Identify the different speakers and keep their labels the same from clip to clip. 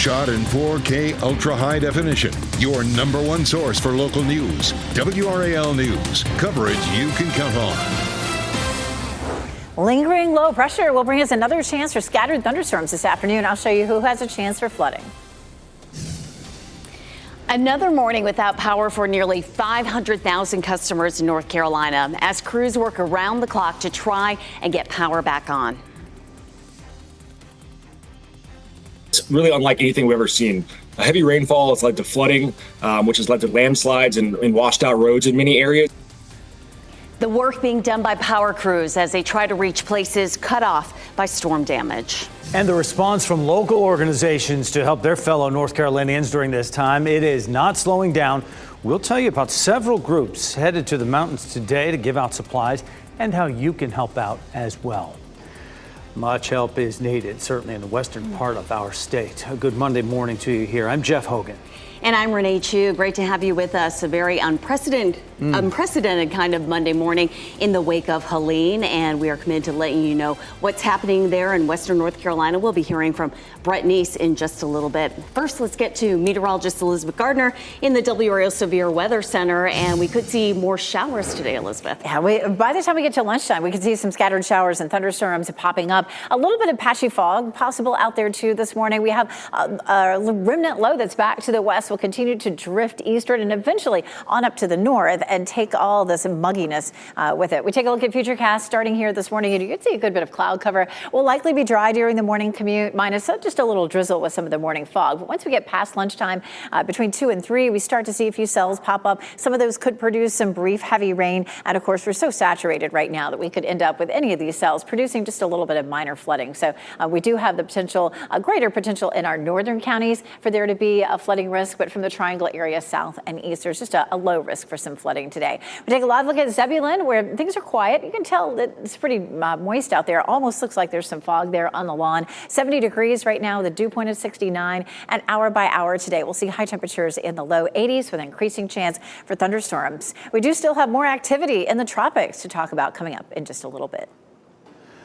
Speaker 1: shot in 4K ultra high definition. Your number one source for local news. WRAL News. Coverage you can count on.
Speaker 2: Lingering low pressure will bring us another chance for scattered thunderstorms this afternoon. I'll show you who has a chance for flooding.
Speaker 3: Another morning without power for nearly 500,000 customers in North Carolina as crews work around the clock to try and get power back on.
Speaker 4: It's really unlike anything we've ever seen. A heavy rainfall has led to flooding, which has led to landslides and washed out roads in many areas.
Speaker 3: The work being done by power crews as they try to reach places cut off by storm damage.
Speaker 5: And the response from local organizations to help their fellow North Carolinians during this time, it is not slowing down. We'll tell you about several groups headed to the mountains today to give out supplies and how you can help out as well. Much help is needed, certainly in the western part of our state. A good Monday morning to you here. I'm Jeff Hogan.
Speaker 3: And I'm Renee Chu. Great to have you with us. A very unprecedented kind of Monday morning in the wake of Helene. And we are committed to letting you know what's happening there in western North Carolina. We'll be hearing from Brett Neese in just a little bit. First, let's get to meteorologist Elizabeth Gardner in the WRAL Severe Weather Center. And we could see more showers today, Elizabeth.
Speaker 2: Yeah, by the time we get to lunchtime, we can see some scattered showers and thunderstorms popping up. A little bit of patchy fog possible out there, too, this morning. We have a remnant low that's back to the west. Will continue to drift eastward and eventually on up to the north and take all this mugginess with it. We take a look at futurecast starting here this morning, and you can see a good bit of cloud cover. Will likely be dry during the morning commute, minus just a little drizzle with some of the morning fog. But once we get past lunchtime, between 2 and 3, we start to see a few cells pop up. Some of those could produce some brief heavy rain. And of course, we're so saturated right now that we could end up with any of these cells producing just a little bit of minor flooding. So we do have the potential, a greater potential in our northern counties for there to be a flooding risk. But from the Triangle area south and east, there's just a low risk for some flooding today. We take a live look at Zebulon, where things are quiet. You can tell that it's pretty moist out there. Almost looks like there's some fog there on the lawn. 70 degrees right now, the dew point is 69. And hour by hour today, we'll see high temperatures in the low 80s with an increasing chance for thunderstorms. We do still have more activity in the tropics to talk about coming up in just a little bit.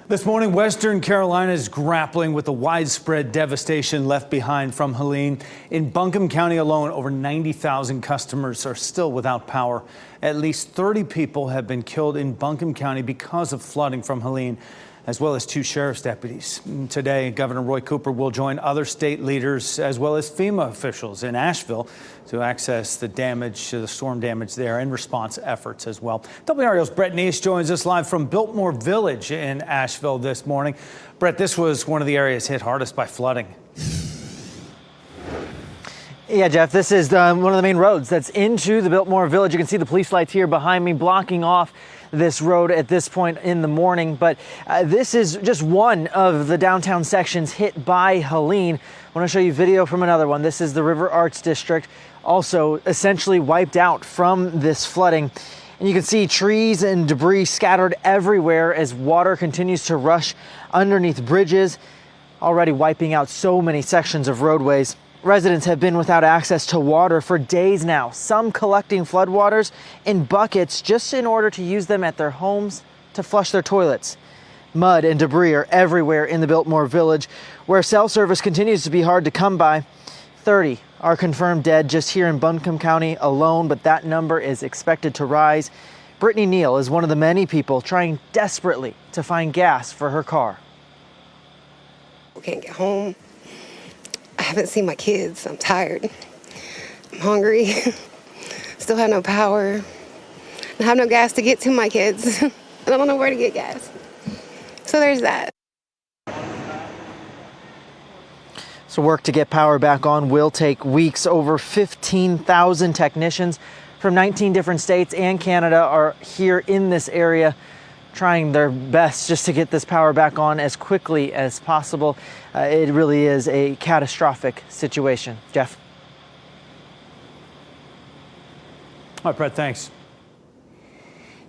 Speaker 5: This morning, Western Carolina is grappling with the widespread devastation left behind from Helene. In Buncombe County alone, over 90,000 customers are still without power. At least 30 people have been killed in Buncombe County because of flooding from Helene, as well as 2 sheriff's deputies. Today, Governor Roy Cooper will join other state leaders as well as FEMA officials in Asheville to access the storm damage there and response efforts as well. WRAL's Brett Neese joins us live from Biltmore Village in Asheville this morning. Brett, this was one of the areas hit hardest by flooding.
Speaker 6: Yeah, Jeff, this is one of the main roads that's into the Biltmore Village. You can see the police lights here behind me blocking off this road at this point in the morning. But this is just one of the downtown sections hit by Helene. I want to show you video from another one. This is the River Arts District, also essentially wiped out from this flooding. And you can see trees and debris scattered everywhere as water continues to rush underneath bridges, already wiping out so many sections of roadways. Residents have been without access to water for days now, some collecting floodwaters in buckets just in order to use them at their homes to flush their toilets. Mud and debris are everywhere in the Biltmore Village, where cell service continues to be hard to come by. 30 are confirmed dead just here in Buncombe County alone, but that number is expected to rise. Brittany Neal is one of the many people trying desperately to find gas for her car.
Speaker 7: We can't get home. I haven't seen my kids. I'm tired. I'm hungry. Still have no power. I have no gas to get to my kids. I don't know where to get gas. So there's that.
Speaker 6: So work to get power back on will take weeks. Over 15,000 technicians from 19 different states and Canada are here in this area trying their best just to get this power back on as quickly as possible. It really is a catastrophic situation. Jeff.
Speaker 5: All right, Brett, thanks.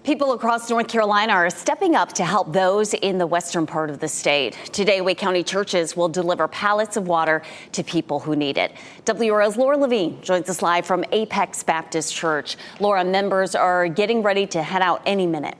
Speaker 3: People across North Carolina are stepping up to help those in the western part of the state. Today, Wake County churches will deliver pallets of water to people who need it. WRAL's Laura Levine joins us live from Apex Baptist Church. Laura, members are getting ready to head out any minute.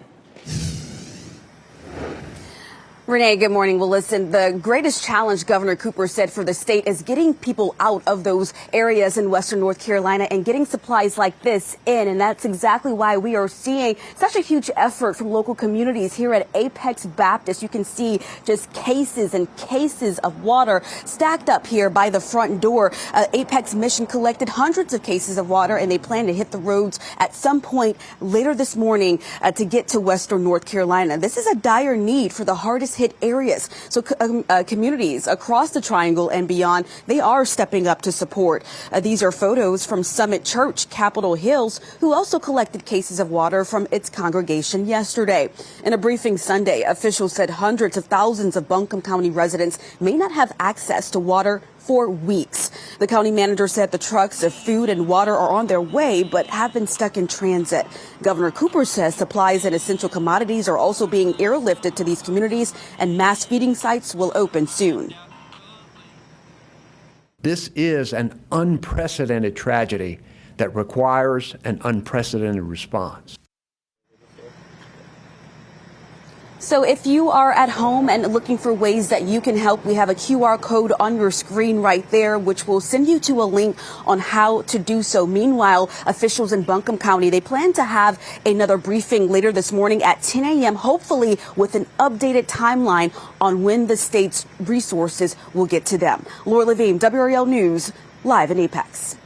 Speaker 3: Renee, good morning. Well, listen, the greatest challenge, Governor Cooper said, for the state is getting people out of those areas in western North Carolina and getting supplies like this in. And that's exactly why we are seeing such a huge effort from local communities here at Apex Baptist. You can see just cases and cases of water stacked up here by the front door. Apex Mission collected hundreds of cases of water, and they plan to hit the roads at some point later this morning to get to western North Carolina. This is a dire need for the hardest hit areas. So communities across the Triangle and beyond, they are stepping up to support. These are photos from Summit Church, Capitol Hills, who also collected cases of water from its congregation yesterday. In a briefing Sunday, officials said hundreds of thousands of Buncombe County residents may not have access to water for weeks. The county manager said the trucks of food and water are on their way, but have been stuck in transit. Governor Cooper says supplies and essential commodities are also being airlifted to these communities, and mass feeding sites will open soon.
Speaker 8: This is an unprecedented tragedy that requires an unprecedented response.
Speaker 3: So if you are at home and looking for ways that you can help, we have a QR code on your screen right there, which will send you to a link on how to do so. Meanwhile, officials in Buncombe County, they plan to have another briefing later this morning at 10 a.m., hopefully with an updated timeline on when the state's resources will get to them. Laura Levine, WRAL News, live in Apex.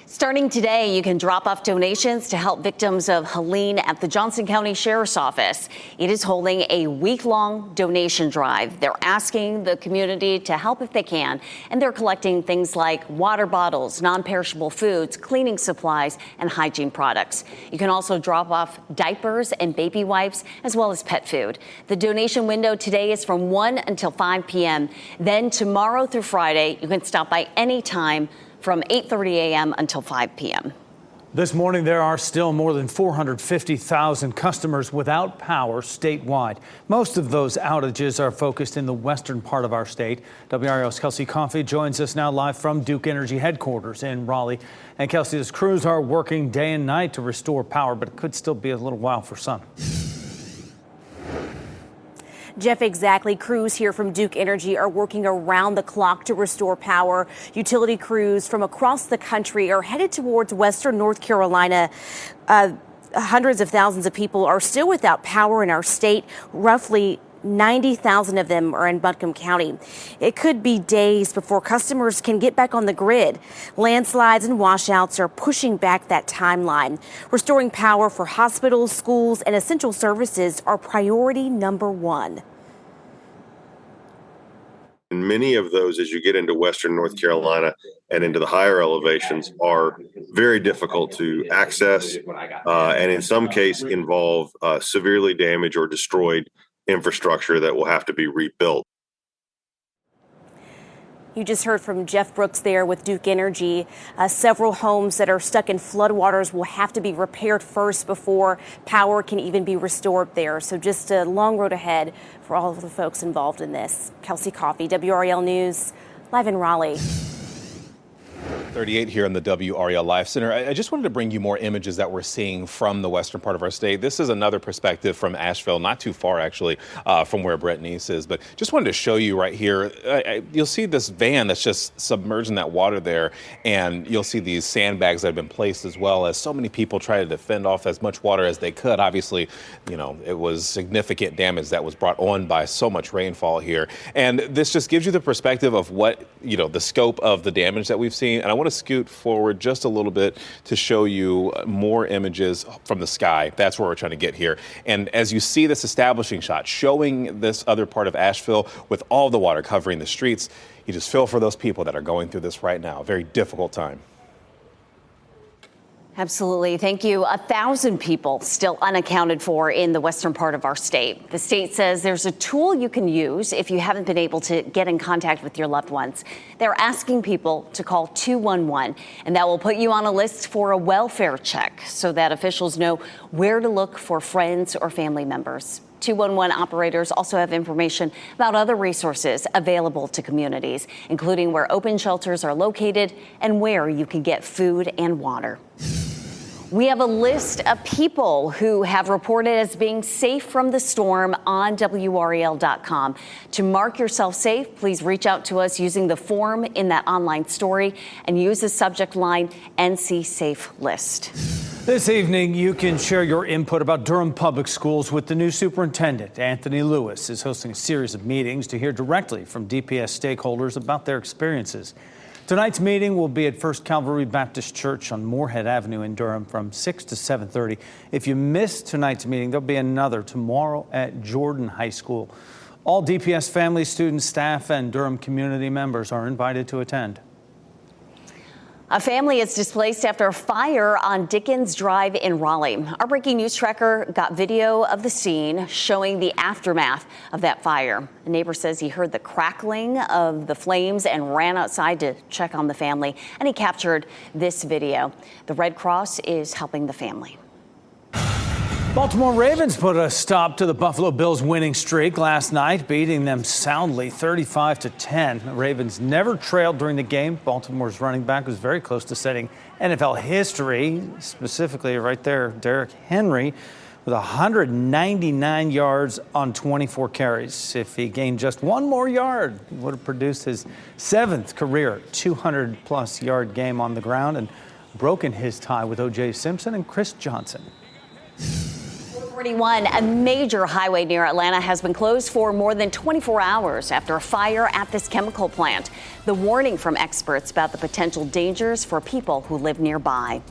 Speaker 9: Starting today, you can drop off donations to help victims of Helene at the Johnson County Sheriff's Office. It is holding a week-long donation drive. They're asking the community to help if they can, and they're collecting things like water bottles, non-perishable foods, cleaning supplies, and hygiene products. You can also drop off diapers and baby wipes, as well as pet food. The donation window today is from 1 until 5 p.m. Then tomorrow through Friday, you can stop by any time from 8:30 a.m. until 5 p.m.
Speaker 5: This morning, there are still more than 450,000 customers without power statewide. Most of those outages are focused in the western part of our state. WRAL's Kelsey Coffey joins us now live from Duke Energy headquarters in Raleigh. And Kelsey, those crews are working day and night to restore power, but it could still be a little while for some.
Speaker 10: Jeff, exactly. Crews here from Duke Energy are working around the clock to restore power. Utility crews from across the country are headed towards western North Carolina. Hundreds of thousands of people are still without power in our state. Roughly 90,000 of them are in Buncombe County. It could be days before customers can get back on the grid. Landslides and washouts are pushing back that timeline. Restoring power for hospitals, schools, and essential services are priority number one.
Speaker 11: And many of those, as you get into western North Carolina and into the higher elevations, are very difficult to access and in some case involve severely damaged or destroyed infrastructure that will have to be rebuilt.
Speaker 10: You just heard from Jeff Brooks there with Duke Energy. Several homes that are stuck in floodwaters will have to be repaired first before power can even be restored there. So just a long road ahead for all of the folks involved in this. Kelsey Coffey, WRAL News, live in Raleigh.
Speaker 12: 38 here in the WRAL Live Center. I just wanted to bring you more images that we're seeing from the western part of our state. This is another perspective from Asheville, not too far actually from where Brett Neese is, but just wanted to show you right here. You'll see this van that's just submerged in that water there, and you'll see these sandbags that have been placed, as well as so many people try to defend off as much water as they could. Obviously, you know, it was significant damage that was brought on by so much rainfall here. And this just gives you the perspective of what, you know, the scope of the damage that we've seen. And I want to scoot forward just a little bit to show you more images from the sky. That's where we're trying to get here. And as you see this establishing shot showing this other part of Asheville with all the water covering the streets, you just feel for those people that are going through this right now. A very difficult time.
Speaker 9: Absolutely. Thank you. 1,000 people still unaccounted for in the western part of our state. The state says there's a tool you can use if you haven't been able to get in contact with your loved ones. They're asking people to call 211, and that will put you on a list for a welfare check so that officials know where to look for friends or family members. 211 operators also have information about other resources available to communities, including where open shelters are located and where you can get food and water. We have a list of people who have reported as being safe from the storm on WRAL.com. To mark yourself safe, please reach out to us using the form in that online story and use the subject line NC Safe List.
Speaker 5: This evening, you can share your input about Durham Public Schools with the new superintendent. Anthony Lewis is hosting a series of meetings to hear directly from DPS stakeholders about their experiences. Tonight's meeting will be at First Calvary Baptist Church on Moorhead Avenue in Durham from 6 to 7:30. If you missed tonight's meeting, there'll be another tomorrow at Jordan High School. All DPS families, students, staff, and Durham community members are invited to attend.
Speaker 9: A family is displaced after a fire on Dickens Drive in Raleigh. Our breaking news tracker got video of the scene showing the aftermath of that fire. A neighbor says he heard the crackling of the flames and ran outside to check on the family, and he captured this video. The Red Cross is helping the family.
Speaker 5: Baltimore Ravens put a stop to the Buffalo Bills' winning streak last night, beating them soundly 35-10. The Ravens never trailed during the game. Baltimore's running back was very close to setting NFL history, specifically right there, Derrick Henry, with 199 yards on 24 carries. If he gained just one more yard, he would have produced his 7th career 200-plus yard game on the ground and broken his tie with O.J. Simpson and Chris Johnson.
Speaker 9: 41, a major highway near Atlanta has been closed for more than 24 hours after a fire at this chemical plant. The warning from experts about the potential dangers for people who live nearby.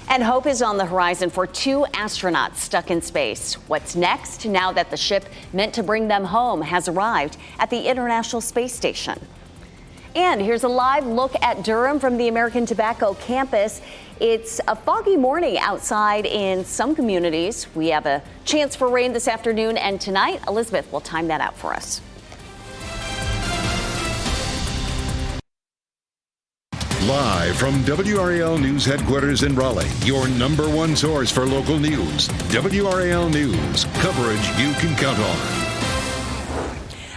Speaker 9: And hope is on the horizon for 2 astronauts stuck in space. What's next now that the ship meant to bring them home has arrived at the International Space Station? And here's a live look at Durham from the American Tobacco campus. It's a foggy morning outside in some communities. We have a chance for rain this afternoon and tonight. Elizabeth will time that out for us.
Speaker 1: Live from WRAL News Headquarters in Raleigh, your #1 source for local news. WRAL News, coverage you can count on.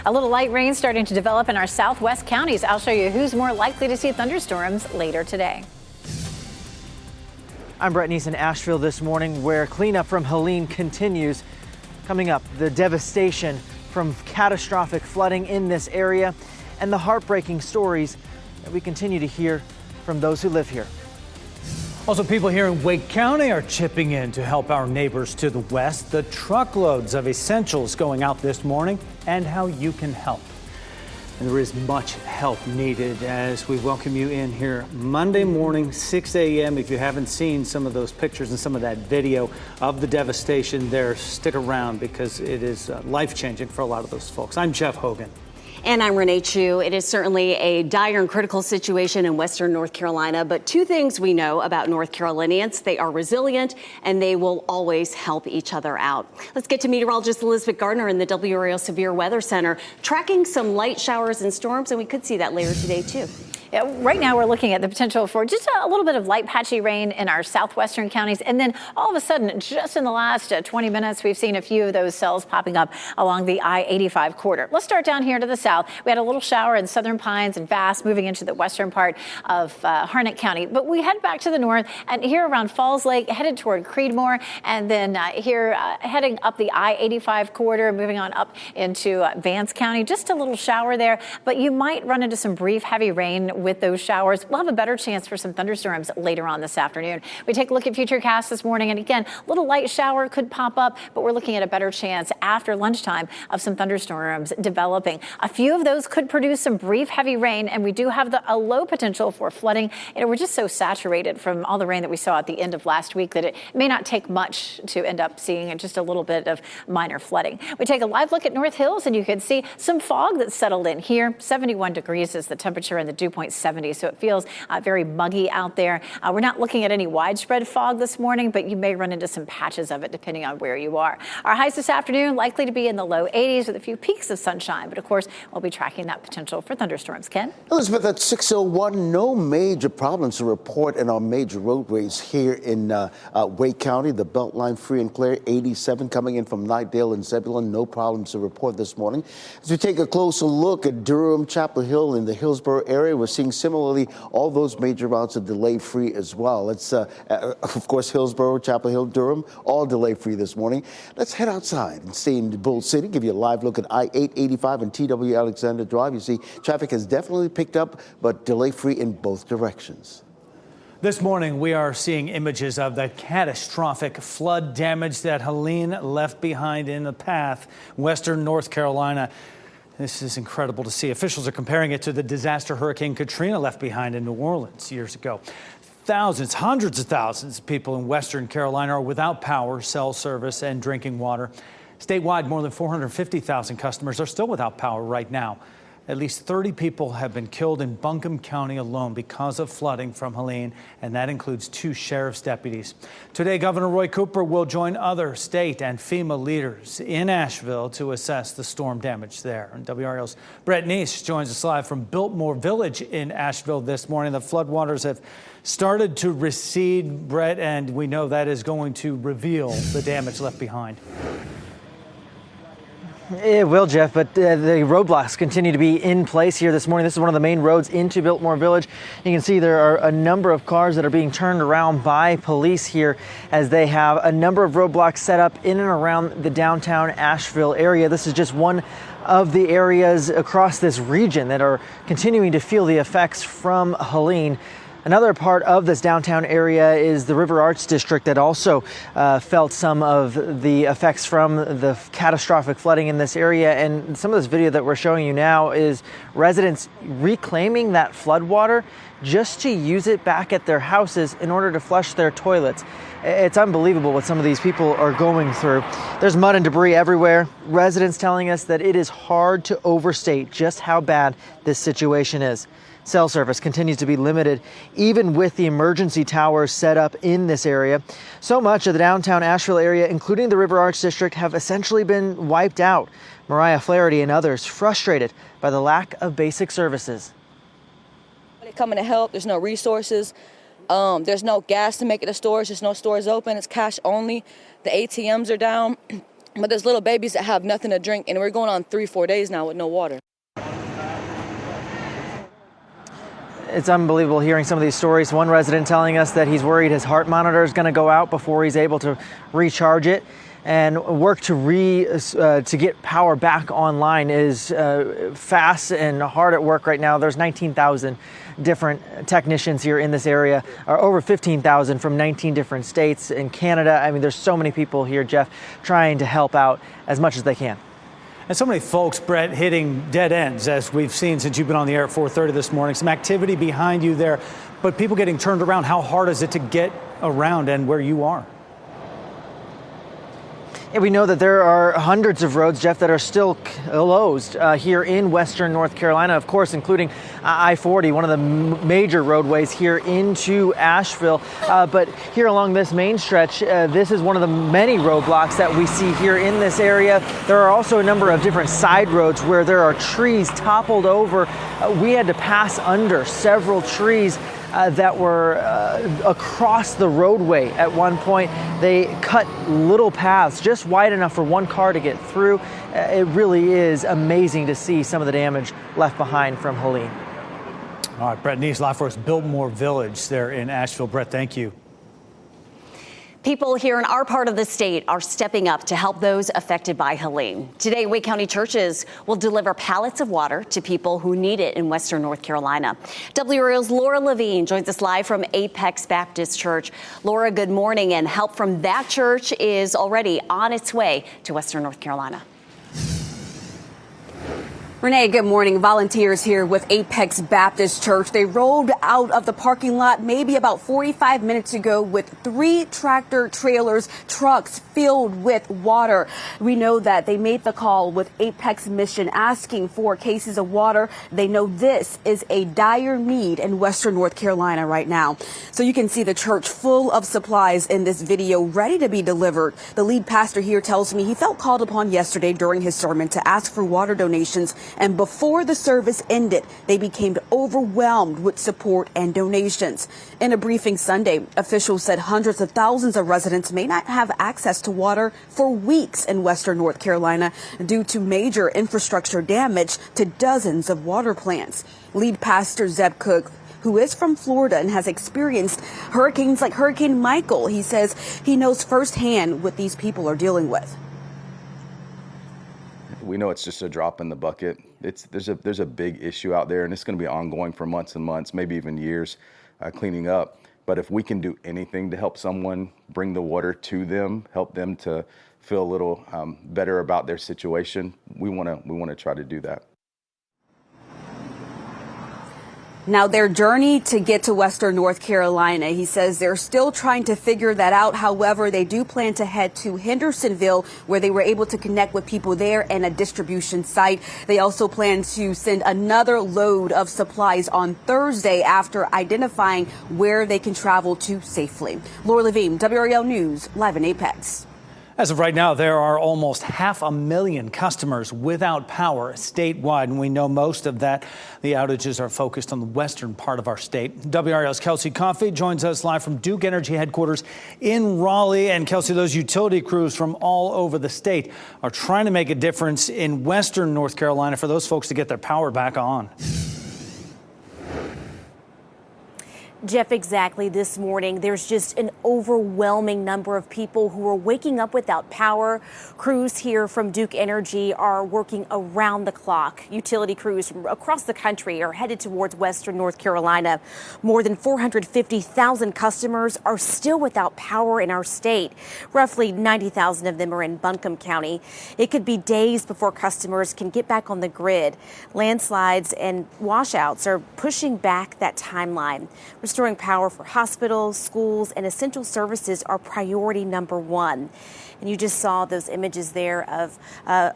Speaker 2: A little light rain starting to develop in our southwest counties. I'll show you who's more likely to see thunderstorms later today.
Speaker 6: I'm Brett Neese in Asheville this morning, where cleanup from Helene continues. Coming up, the devastation from catastrophic flooding in this area and the heartbreaking stories that we continue to hear from those who live here.
Speaker 5: Also, people here in Wake County are chipping in to help our neighbors to the west. The truckloads of essentials going out this morning and how you can help. And there is much help needed as we welcome you in here Monday morning, 6 a.m. If you haven't seen some of those pictures and some of that video of the devastation there, stick around because it is life-changing for a lot of those folks. I'm Jeff Hogan.
Speaker 3: And I'm Renee Chu. It is certainly a dire and critical situation in Western North Carolina, but 2 things we know about North Carolinians: they are resilient and they will always help each other out. Let's get to meteorologist Elizabeth Gardner in the WRAL Severe Weather Center, tracking some light showers and storms, and we could see that later today too.
Speaker 2: Yeah, right now we're looking at the potential for just a little bit of light patchy rain in our southwestern counties. And then all of a sudden, just in the last 20 minutes, we've seen a few of those cells popping up along the I-85 corridor. Let's start down here to the south. We had a little shower in Southern Pines and Bass moving into the western part of Harnett County. But we head back to the north and here around Falls Lake, headed toward Creedmoor, and then here heading up the I-85 corridor, moving on up into Vance County. Just a little shower there, but you might run into some brief heavy rain with those showers. We'll have a better chance for some thunderstorms later on this afternoon. We take a look at Futurecast this morning, and again, a little light shower could pop up, but we're looking at a better chance after lunchtime of some thunderstorms developing. A few of those could produce some brief heavy rain, and we do have a low potential for flooding. You know, we're just so saturated from all the rain that we saw at the end of last week that it may not take much to end up seeing just a little bit of minor flooding. We take a live look at North Hills, and you can see some fog that's settled in here. 71 degrees is the temperature and the dew point 70, so it feels very muggy out there. We're not looking at any widespread fog this morning, but you may run into some patches of it depending on where you are. Our highs this afternoon likely to be in the low 80s with a few peaks of sunshine, but of course we'll be tracking that potential for thunderstorms. Ken?
Speaker 13: Elizabeth, at 6:01, no major problems to report in our major roadways here in Wake County. The Beltline free and clear, 87 coming in from Knightdale and Zebulon. No problems to report this morning. As we take a closer look at Durham, Chapel Hill, and the Hillsborough area, we're seeing similarly all those major routes are delay-free as well. It's, of course, Hillsborough, Chapel Hill, Durham, all delay-free this morning. Let's head outside and stay in Bull City, give you a live look at I-885 and TW Alexander Drive. You see, traffic has definitely picked up, but delay-free in both directions.
Speaker 5: This morning, we are seeing images of the catastrophic flood damage that Helene left behind in the path, western North Carolina. This is incredible to see. Officials are comparing it to the disaster Hurricane Katrina left behind in New Orleans years ago. Thousands, hundreds of thousands of people in western Carolina are without power, cell service, and drinking water. Statewide, more than 450,000 customers are still without power right now. At least 30 people have been killed in Buncombe County alone because of flooding from Helene, and that includes 2 sheriff's deputies. Today, Governor Roy Cooper will join other state and FEMA leaders in Asheville to assess the storm damage there. And WRAL's Brett Neese joins us live from Biltmore Village in Asheville this morning. The floodwaters have started to recede, Brett, and we know that is going to reveal the damage left behind.
Speaker 6: It will, Jeff, but the roadblocks continue to be in place here this morning. This is one of the main roads into Biltmore Village. You can see there are a number of cars that are being turned around by police here as they have a number of roadblocks set up in and around the downtown Asheville area. This is just one of the areas across this region that are continuing to feel the effects from Helene. Another part of this downtown area is the River Arts District that also felt some of the effects from the catastrophic flooding in this area. And some of this video that we're showing you now is residents reclaiming that floodwater just to use it back at their houses in order to flush their toilets. It's unbelievable what some of these people are going through. There's mud and debris everywhere. Residents telling us that it is hard to overstate just how bad this situation is. Cell service continues to be limited, even with the emergency towers set up in this area. So much of the downtown Asheville area, including the River Arts District, have essentially been wiped out. Mariah Flaherty and others frustrated by the lack of basic services.
Speaker 14: They're coming to help. There's no resources. There's no gas to make it to stores. There's no stores open. It's cash only. The ATMs are down. But there's little babies that have nothing to drink, and we're going on 3-4 days now with no water.
Speaker 6: It's unbelievable hearing some of these stories. One resident telling us that he's worried his heart monitor is going to go out before he's able to recharge it. And work to get power back online is fast and hard at work right now. There's 19,000 different technicians here in this area, or over 15,000 from 19 different states in Canada. I mean, there's so many people here, Jeff, trying to help out as much as they can.
Speaker 5: And so many folks, Brett, hitting dead ends, as we've seen since you've been on the air at 4:30 this morning. Some activity behind you there, but people getting turned around. How hard is it to get around and where you are?
Speaker 6: Yeah, we know that there are hundreds of roads, Jeff, that are still closed here in western North Carolina, of course, including I-40, one of the major roadways here into Asheville. But here along this main stretch, this is one of the many roadblocks that we see here in this area. There are also a number of different side roads where there are trees toppled over. We had to pass under several trees that were across the roadway at one point. They cut little paths just wide enough for one car to get through. It really is amazing to see some of the damage left behind from Helene.
Speaker 5: All right, Brett Neese, live for us, Biltmore Village there in Asheville. Brett, thank you.
Speaker 9: People here in our part of the state are stepping up to help those affected by Helene. Today, Wake County churches will deliver pallets of water to people who need it in western North Carolina. WRAL's Laura Levine joins us live from Apex Baptist Church. Laura, good morning, and help from that church is already on its way to western North Carolina.
Speaker 15: Renee, good morning. Volunteers here with Apex Baptist Church. They rolled out of the parking lot maybe about 45 minutes ago with 3 tractor trailers, trucks filled with water. We know that they made the call with Apex Mission asking for cases of water. They know this is a dire need in western North Carolina right now. So you can see the church full of supplies in this video ready to be delivered. The lead pastor here tells me he felt called upon yesterday during his sermon to ask for water donations And before the service ended, they became overwhelmed with support and donations. In a briefing Sunday, officials said hundreds of thousands of residents may not have access to water for weeks in western North Carolina due to major infrastructure damage to dozens of water plants. Lead pastor Zeb Cook, who is from Florida and has experienced hurricanes like Hurricane Michael, he says he knows firsthand what these people are dealing with.
Speaker 16: We know it's just a drop in the bucket. There's a big issue out there, and it's going to be ongoing for months and months, maybe even years, cleaning up. But if we can do anything to help someone bring the water to them, help them to feel a little better about their situation, we want to try to do that.
Speaker 15: Now, their journey to get to western North Carolina, he says they're still trying to figure that out. However, they do plan to head to Hendersonville, where they were able to connect with people there and a distribution site. They also plan to send another load of supplies on Thursday after identifying where they can travel to safely. Laura Levine, WRAL News, live in Apex.
Speaker 5: As of right now, there are almost 500,000 customers without power statewide, and we know most of the outages are focused on the western part of our state. WRAL's Kelsey Coffey joins us live from Duke Energy headquarters in Raleigh. And Kelsey, those utility crews from all over the state are trying to make a difference in western North Carolina for those folks to get their power back on.
Speaker 10: Jeff, exactly. This morning, there's just an overwhelming number of people who are waking up without power. Crews here from Duke Energy are working around the clock. Utility crews from across the country are headed towards western North Carolina. More than 450,000 customers are still without power in our state. Roughly 90,000 of them are in Buncombe County. It could be days before customers can get back on the grid. Landslides and washouts are pushing back that timeline. Restoring power for hospitals, schools, and essential services are priority number one. And you just saw those images there of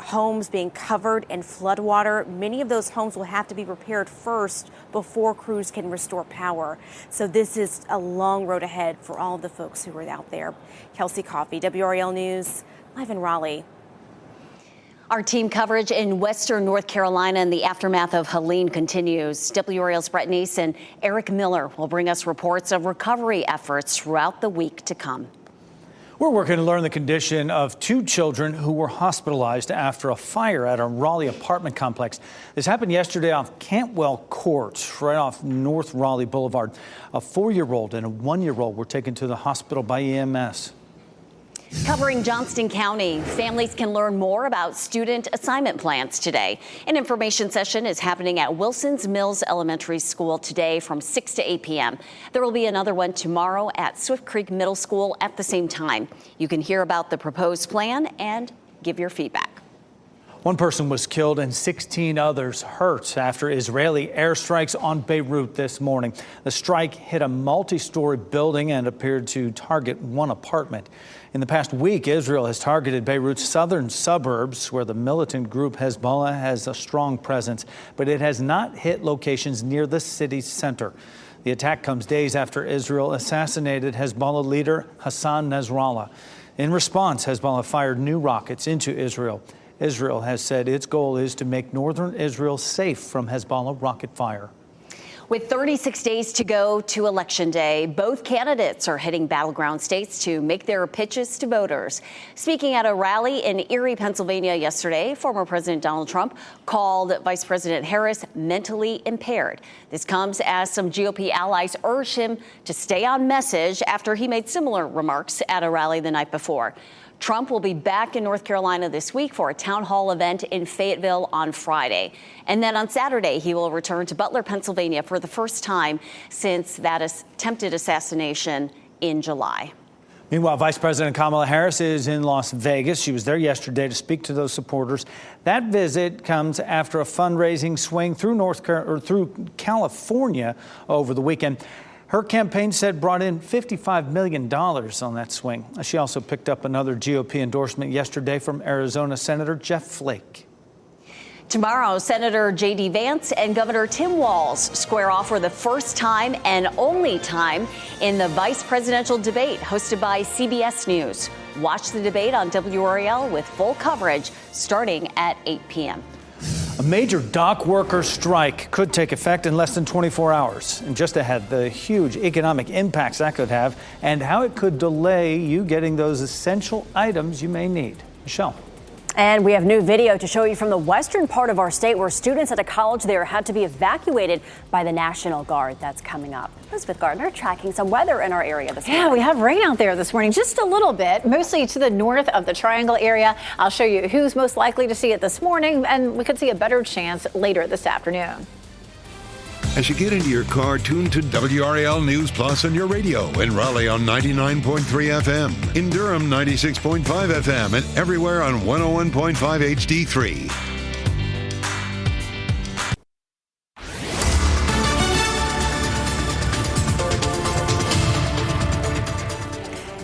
Speaker 10: homes being covered in floodwater. Many of those homes will have to be repaired first before crews can restore power. So this is a long road ahead for all of the folks who are out there. Kelsey Coffey, WRAL News, live in Raleigh.
Speaker 9: Our team coverage in western North Carolina in the aftermath of Helene continues. WRAL's Brett Neese and Eric Miller will bring us reports of recovery efforts throughout the week to come.
Speaker 5: We're working to learn the condition of two children who were hospitalized after a fire at a Raleigh apartment complex. This happened yesterday off Cantwell Court, right off North Raleigh Boulevard. A 4-year-old and a 1-year-old were taken to the hospital by EMS.
Speaker 9: Covering Johnston County, families can learn more about student assignment plans today. An information session is happening at Wilson's Mills Elementary School today from 6 to 8 p.m. There will be another one tomorrow at Swift Creek Middle School at the same time. You can hear about the proposed plan and give your feedback.
Speaker 5: One person was killed and 16 others hurt after Israeli airstrikes on Beirut this morning. The strike hit a multi-story building and appeared to target one apartment. In the past week, Israel has targeted Beirut's southern suburbs, where the militant group Hezbollah has a strong presence, but it has not hit locations near the city's center. The attack comes days after Israel assassinated Hezbollah leader Hassan Nasrallah. In response, Hezbollah fired new rockets into Israel. Israel has said its goal is to make northern Israel safe from Hezbollah rocket fire.
Speaker 9: With 36 days to go to Election Day, both candidates are hitting battleground states to make their pitches to voters. Speaking at a rally in Erie, Pennsylvania yesterday, former President Donald Trump called Vice President Harris mentally impaired. This comes as some GOP allies urged him to stay on message after he made similar remarks at a rally the night before. Trump will be back in North Carolina this week for a town hall event in Fayetteville on Friday. And then on Saturday, he will return to Butler, Pennsylvania for the first time since that attempted assassination in July.
Speaker 5: Meanwhile, Vice President Kamala Harris is in Las Vegas. She was there yesterday to speak to those supporters. That visit comes after a fundraising swing through California over the weekend. Her campaign said brought in $55 million on that swing. She also picked up another GOP endorsement yesterday from Arizona Senator Jeff Flake.
Speaker 9: Tomorrow, Senator J.D. Vance and Governor Tim Walz square off for the first time and only time in the vice presidential debate hosted by CBS News. Watch the debate on WRAL with full coverage starting at 8 p.m.
Speaker 5: A major dock worker strike could take effect in less than 24 hours. And just ahead, the huge economic impacts that could have and how it could delay you getting those essential items you may need. Michelle.
Speaker 10: And we have new video to show you from the western part of our state where students at a college there had to be evacuated by the National Guard. That's coming up. Elizabeth Gardner tracking some weather in our area this morning.
Speaker 2: Yeah, we have rain out there this morning, just a little bit, mostly to the north of the Triangle area. I'll show you who's most likely to see it this morning, and we could see a better chance later this afternoon.
Speaker 1: As you get into your car, tune to WRAL News Plus on your radio. In Raleigh on 99.3 FM. In Durham, 96.5 FM. And everywhere on 101.5 HD3.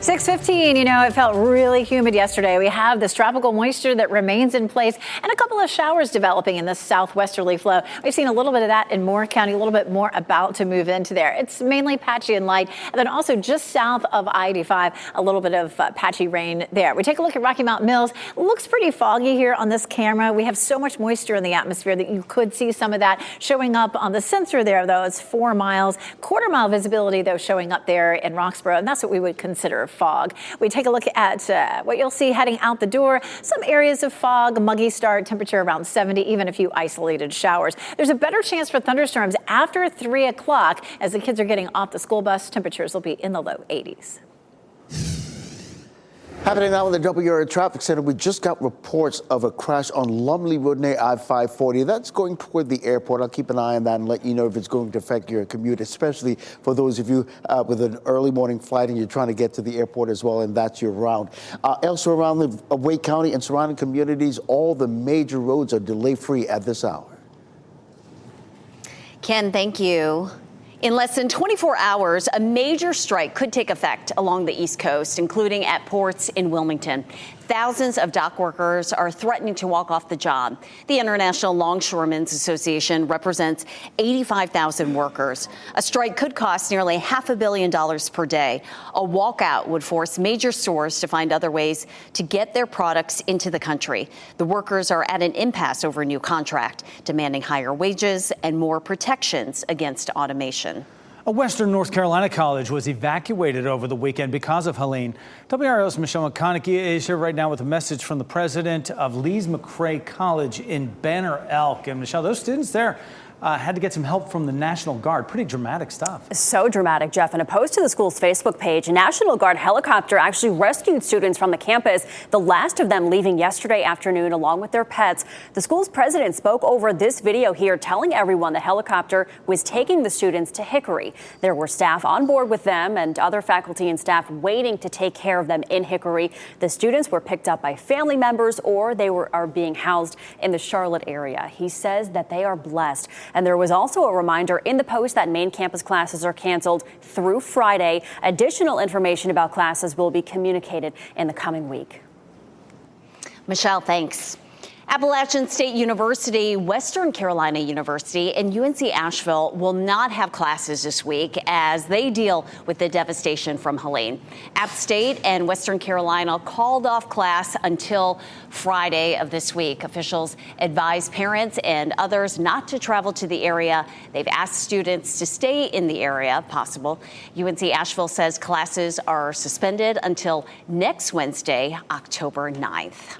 Speaker 2: 6:15, it felt really humid yesterday. We have this tropical moisture that remains in place and a couple of showers developing in this southwesterly flow. We've seen a little bit of that in Moore County, a little bit more about to move into there. It's mainly patchy and light, and then also just south of I-85, a little bit of patchy rain there. We take a look at Rocky Mountain Mills. It looks pretty foggy here on this camera. We have so much moisture in the atmosphere that you could see some of that showing up on the sensor there, though. It's 4 miles, quarter-mile visibility, though, showing up there in Roxborough, and that's what we would consider fog. We take a look at what you'll see heading out the door. Some areas of fog, muggy start, temperature around 70, even a few isolated showers. There's a better chance for thunderstorms after 3 o'clock as the kids are getting off the school bus. Temperatures will be in the low 80s.
Speaker 13: Happening now in the WRAL Traffic Center, we just got reports of a crash on Lumley Road near I-540. That's going toward the airport. I'll keep an eye on that and let you know if it's going to affect your commute, especially for those of you with an early morning flight and you're trying to get to the airport as well, and that's your route. Elsewhere around the Wake County and surrounding communities, all the major roads are delay-free at this hour.
Speaker 9: Ken, thank you. In less than 24 hours, a major strike could take effect along the East Coast, including at ports in Wilmington. Thousands of dock workers are threatening to walk off the job. The International Longshoremen's Association represents 85,000 workers. A strike could cost nearly $500 million per day. A walkout would force major stores to find other ways to get their products into the country. The workers are at an impasse over a new contract, demanding higher wages and more protections against automation.
Speaker 5: A Western North Carolina college was evacuated over the weekend because of Helene. WRAL's Michelle McConaughey is here right now with a message from the president of Lees McRae College in Banner Elk. And Michelle, those students there had to get some help from the National Guard. Pretty dramatic stuff.
Speaker 10: So dramatic, Jeff. In a post to the school's Facebook page, a National Guard helicopter actually rescued students from the campus, the last of them leaving yesterday afternoon along with their pets. The school's president spoke over this video here, telling everyone the helicopter was taking the students to Hickory. There were staff on board with them and other faculty and staff waiting to take care of them in Hickory. The students were picked up by family members or they are being housed in the Charlotte area. He says that they are blessed. And there was also a reminder in the post that main campus classes are canceled through Friday. Additional information about classes will be communicated in the coming week.
Speaker 9: Michelle, thanks. Appalachian State University, Western Carolina University, and UNC Asheville will not have classes this week as they deal with the devastation from Helene. App State and Western Carolina called off class until Friday of this week. Officials advise parents and others not to travel to the area. They've asked students to stay in the area if possible. UNC Asheville says classes are suspended until next Wednesday, October 9th.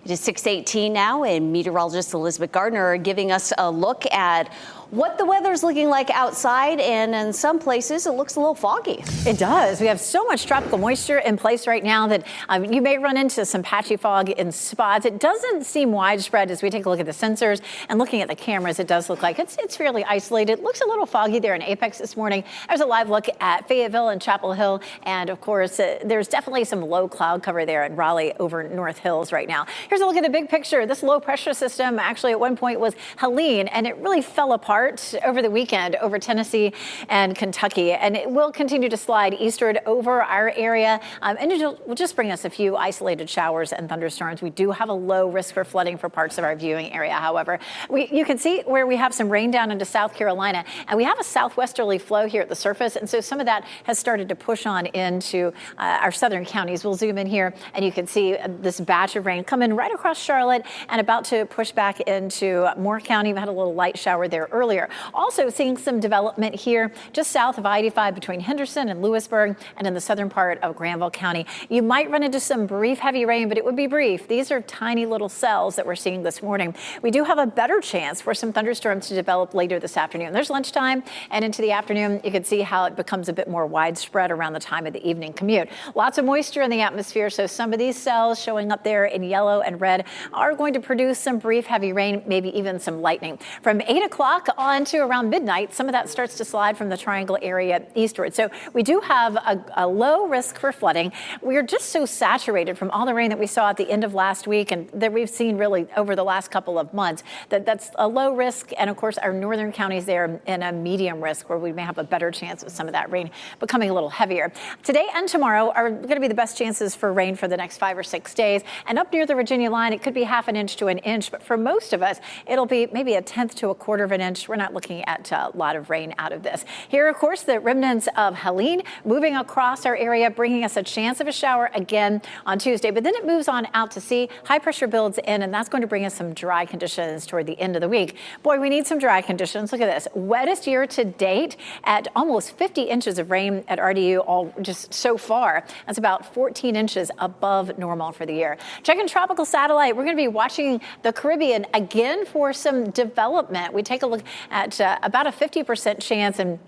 Speaker 9: It is 6:18 now, and meteorologist Elizabeth Gardner giving us a look at what the weather's looking like outside, and in some places it looks a little foggy.
Speaker 2: It does. We have so much tropical moisture in place right now that you may run into some patchy fog in spots. It doesn't seem widespread as we take a look at the sensors and looking at the cameras. It does look like it's fairly isolated. It looks a little foggy there in Apex this morning. There's a live look at Fayetteville and Chapel Hill, and of course there's definitely some low cloud cover there in Raleigh over North Hills right now. Here's a look at the big picture. This low pressure system actually at one point was Helene, and it really fell apart start over the weekend over Tennessee and Kentucky, and it will continue to slide eastward over our area, and it will just bring us a few isolated showers and thunderstorms. We do have a low risk for flooding for parts of our viewing area. However, you can see where we have some rain down into South Carolina, and we have a southwesterly flow here at the surface, and so some of that has started to push on into our southern counties. We'll zoom in here, and you can see this batch of rain coming right across Charlotte and about to push back into Moore County. We had a little light shower there earlier. Also seeing some development here just south of I-85 between Henderson and Lewisburg and in the southern part of Granville County. You might run into some brief heavy rain, but it would be brief. These are tiny little cells that we're seeing this morning. We do have a better chance for some thunderstorms to develop later this afternoon. There's lunchtime and into the afternoon. You can see how it becomes a bit more widespread around the time of the evening commute. Lots of moisture in the atmosphere, so some of these cells showing up there in yellow and red are going to produce some brief heavy rain, maybe even some lightning. From 8 o'clock on to around midnight, some of that starts to slide from the triangle area eastward. So we do have a low risk for flooding. We're just so saturated from all the rain that we saw at the end of last week and that we've seen really over the last couple of months that's a low risk. And of course, our northern counties there in a medium risk where we may have a better chance of some of that rain becoming a little heavier. Today and tomorrow are going to be the best chances for rain for the next 5 or 6 days. And up near the Virginia line, it could be half an inch to an inch. But for most of us, it'll be maybe a tenth to a quarter of an inch. We're not looking at a lot of rain out of this. Here, of course, the remnants of Helene moving across our area, bringing us a chance of a shower again on Tuesday. But then it moves on out to sea. High pressure builds in, and that's going to bring us some dry conditions toward the end of the week. Boy, we need some dry conditions. Look at this. Wettest year to date at almost 50 inches of rain at RDU all just so far. That's about 14 inches above normal for the year. Checking tropical satellite, we're going to be watching the Caribbean again for some development. We take a look at about a 50% chance, and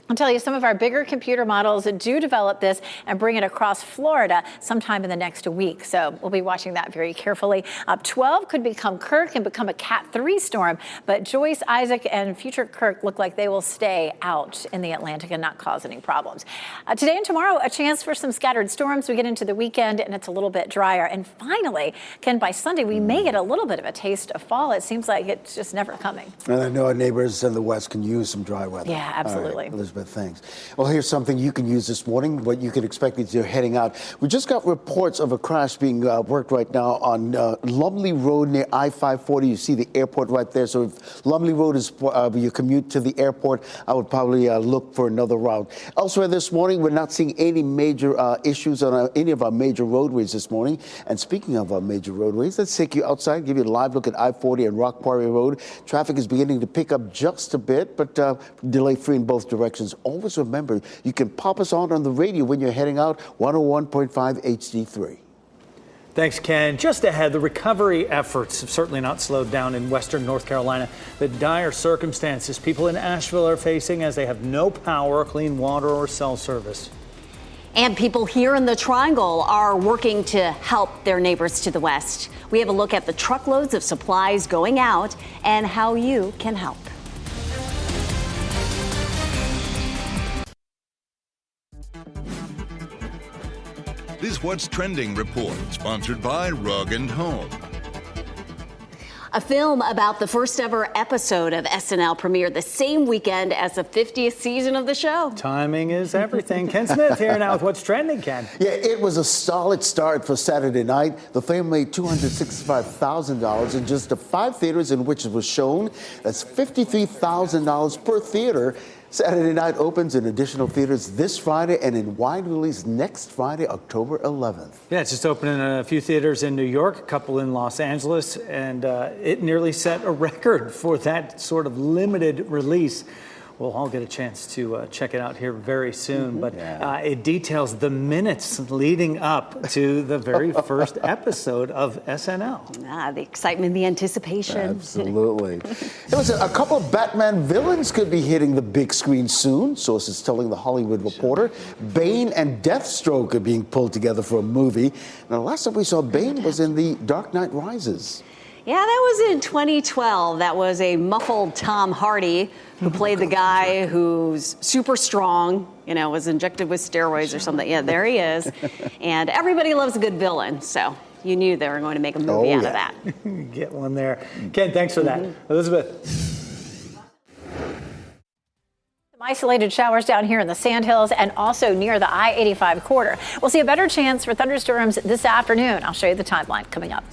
Speaker 2: I'll tell you, some of our bigger computer models do develop this and bring it across Florida sometime in the next week. So we'll be watching that very carefully. 12 could become Kirk and become a Cat 3 storm, but Joyce, Isaac, and future Kirk look like they will stay out in the Atlantic and not cause any problems. Today and tomorrow, a chance for some scattered storms. We get into the weekend and it's a little bit drier. And finally, Ken, by Sunday, we may get a little bit of a taste of fall. It seems like it's just never coming.
Speaker 13: And I know our neighbors in the West can use some dry weather.
Speaker 2: Yeah, absolutely.
Speaker 13: Thanks. Well, here's something you can use this morning, what you can expect as you're heading out. We just got reports of a crash being worked right now on Lumley Road near I-540. You see the airport right there. So if Lumley Road is your commute to the airport, I would probably look for another route. Elsewhere this morning, we're not seeing any major issues on any of our major roadways this morning. And speaking of our major roadways, let's take you outside, give you a live look at I-40 and Rock Quarry Road. Traffic is beginning to pick up just a bit, but delay-free in both directions. Always remember, you can pop us on the radio when you're heading out, 101.5 HD3.
Speaker 5: Thanks, Ken. Just ahead, the recovery efforts have certainly not slowed down in western North Carolina. The dire circumstances people in Asheville are facing as they have no power, clean water, or cell service.
Speaker 9: And people here in the Triangle are working to help their neighbors to the west. We have a look at the truckloads of supplies going out and how you can help.
Speaker 1: This What's Trending report, sponsored by Rug & Home.
Speaker 9: A film about the first ever episode of SNL premiered the same weekend as the 50th season of the show.
Speaker 5: Timing is everything. Ken Smith here now with What's Trending, Ken.
Speaker 13: Yeah, it was a solid start for Saturday night. The film made $265,000 in just the 5 theaters in which it was shown. That's $53,000 per theater. Saturday night opens in additional theaters this Friday and in wide release next Friday, October 11th.
Speaker 5: Yeah, it's just opening in a few theaters in New York, a couple in Los Angeles, and it nearly set a record for that sort of limited release. We'll all get a chance to check it out here very soon, but it details the minutes leading up to the very first episode of SNL.
Speaker 9: The excitement, the anticipation.
Speaker 13: Absolutely. There was a couple of Batman villains could be hitting the big screen soon. Sources telling The Hollywood Reporter. Bane and Deathstroke are being pulled together for a movie. Now, the last time we saw Bane was in The Dark Knight Rises.
Speaker 9: Yeah, that was in 2012. That was a muffled Tom Hardy who played the guy who's super strong, was injected with steroids or something. Yeah, there he is. And everybody loves a good villain, so you knew they were going to make a movie out of that.
Speaker 5: Get one there. Ken, thanks for that. Elizabeth.
Speaker 2: Isolated showers down here in the Sandhills and also near the I-85 corridor. We'll see a better chance for thunderstorms this afternoon. I'll show you the timeline coming up.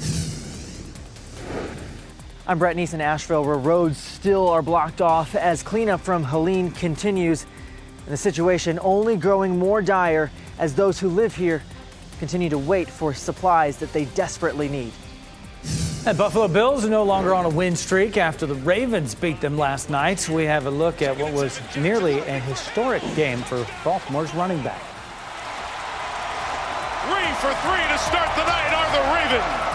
Speaker 6: I'm Brett Neese in Asheville, where roads still are blocked off as cleanup from Helene continues. And the situation only growing more dire as those who live here continue to wait for supplies that they desperately need.
Speaker 5: And Buffalo Bills are no longer on a win streak after the Ravens beat them last night. We have a look at what was nearly a historic game for Baltimore's running back.
Speaker 17: 3 for 3 to start the night are the Ravens.